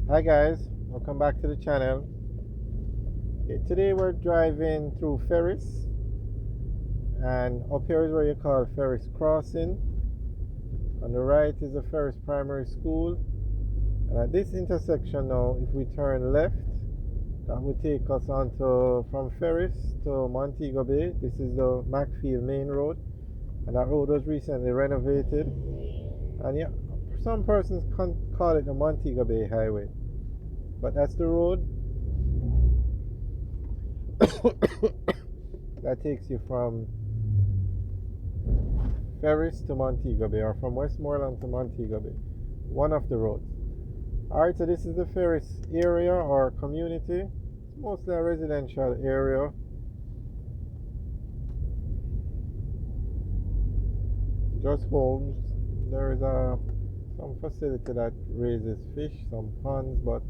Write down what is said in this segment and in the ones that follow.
Hi guys, welcome back to the channel. Okay, today we're driving through Ferris, and up here is where you call Ferris Crossing. On the right is the Ferris Primary School, and at this intersection now, if we turn left, that would take us onto from Ferris to Montego Bay. This is the Macfield Main Road, and that road was recently renovated. And yeah, some persons call it the Montego Bay Highway, but that's the road that takes you from Ferris to Montego Bay, or from Westmoreland to Montego Bay. One of the roads. Alright, so this is the Ferris area or community. It's mostly a residential area. Just homes. There is some facility that raises fish, some ponds, but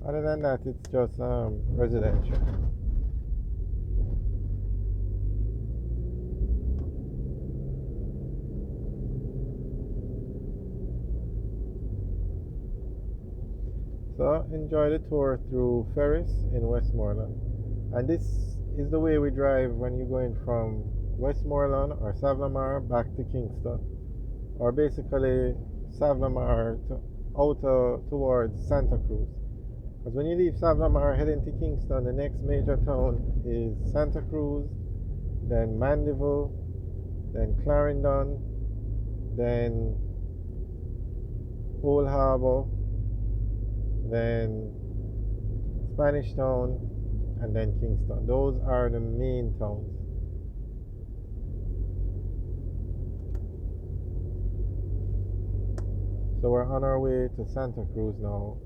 other than that, it's just residential. So enjoy the tour through Ferris in Westmoreland. And this is the way we drive when you're going from Westmoreland or Savlamar back to Kingston. Or basically Savlamar to outer towards Santa Cruz. Because when you leave Savlamar heading to Kingston, the next major town is Santa Cruz, then Mandeville, then Clarendon, then Old Harbor, then Spanish Town, and then Kingston. Those are the main towns. So we're on our way to Santa Cruz now.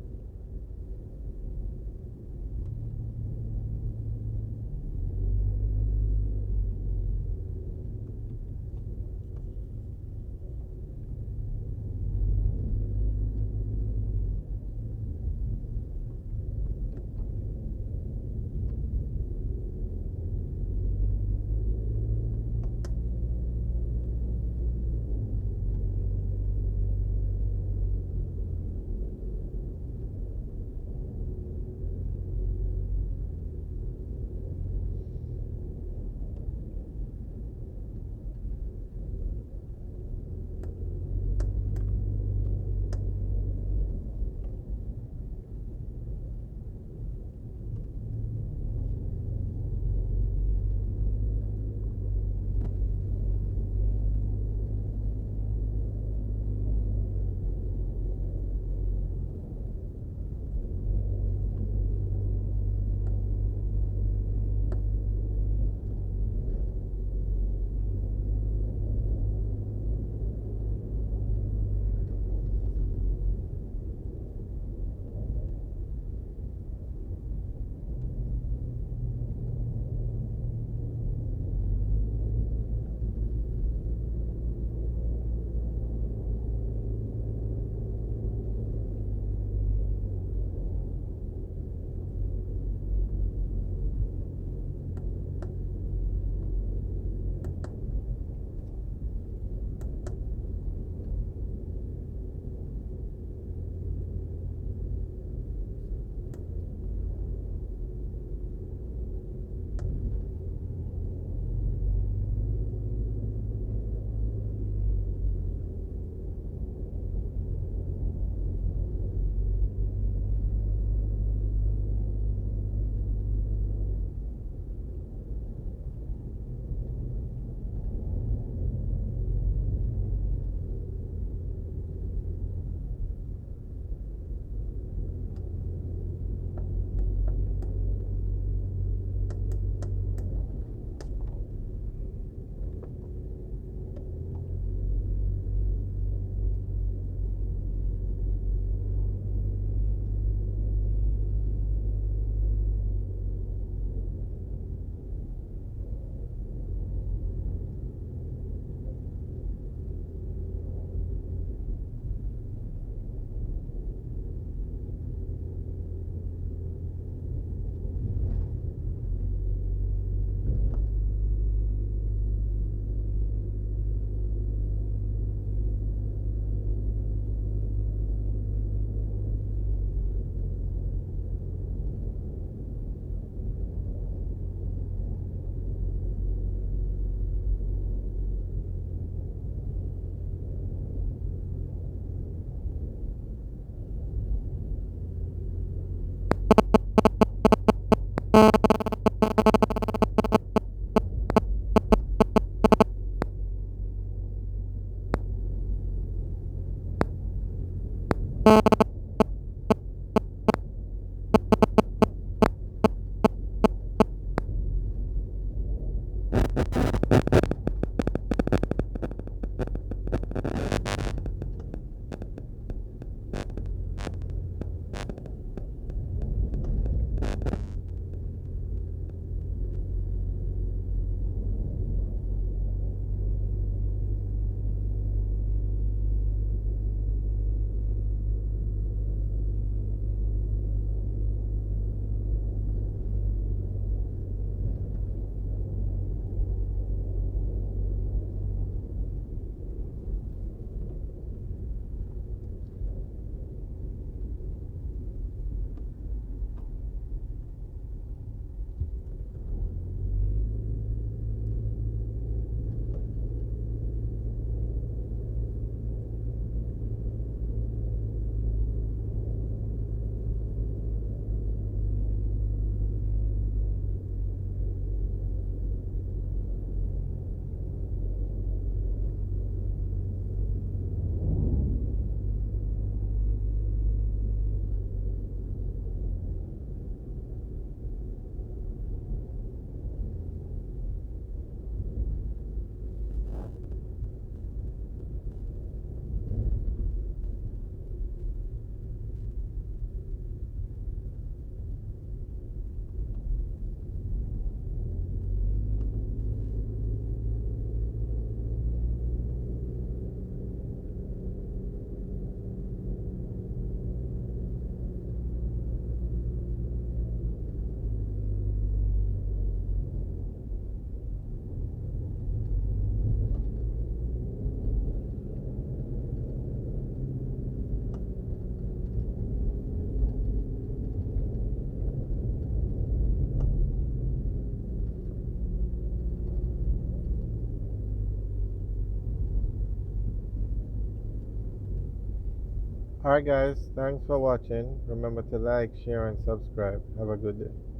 Alright guys, thanks for watching. Remember to like, share and subscribe. Have a good day.